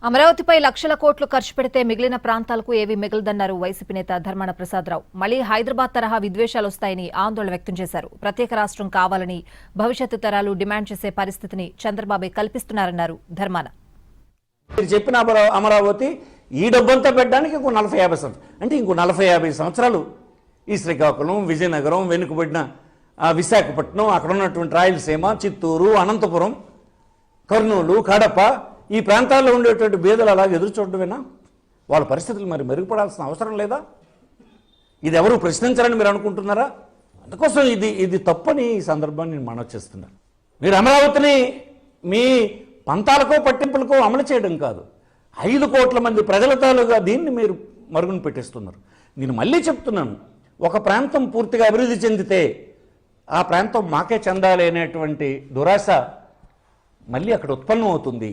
అమరావతిపై లక్షల కోట్లు ఖర్చు పెడితే మిగిలిన ప్రాంతాలకు ఏవీ మిగలదన్నారు వైసీపీ నేత ధర్మాన ప్రసాదరావు. మళ్లీ హైదరాబాద్ తరహా విద్వేషాలు వస్తాయని ఆందోళన వ్యక్తం చేశారు. ప్రత్యేక రాష్ట్రం కావాలని భవిష్యత్తు తరాలు డిమాండ్ చేసే పరిస్థితిని చంద్రబాబు కల్పిస్తున్నారన్నారు ధర్మాన. మీరు చెప్పిన అమరావతి ఈ డబ్బంతా పెట్టడానికి ఇంకో 40-50 సంవత్సరాలు అంటే ఇంకో 40-50 సంవత్సరాలు ఈ శ్రీకాకుళం, విజయనగరం, వెనుకబడిన విశాఖపట్నం, అక్కడ ఉన్నటువంటి రాయలసీమ, చిత్తూరు, అనంతపురం, కర్నూలు, కడప ఈ ప్రాంతాల్లో ఉండేటువంటి బీదలు అలాగే ఎదురు చూడడమేనా? వాళ్ళ పరిస్థితులు మరి మెరుగుపడాల్సిన అవసరం లేదా? ఇది ఎవరు ప్రశ్నించాలని మీరు అనుకుంటున్నారా? అందుకోసం ఇది తప్పని ఈ సందర్భాన్ని నేను మనవి చేస్తున్నాను. మీరు అమరావతిని మీ పంతాలకో పట్టింపులకో అమలు చేయడం కాదు, 5 కోట్ల మంది ప్రజల తాలూగా దీన్ని మీరు మరుగున పెట్టేస్తున్నారు. నేను మళ్ళీ చెప్తున్నాను, ఒక ప్రాంతం పూర్తిగా అభివృద్ధి చెందితే ఆ ప్రాంతం మాకే చెందాలి అనేటువంటి దురాశ మళ్ళీ అక్కడ ఉత్పన్నం అవుతుంది.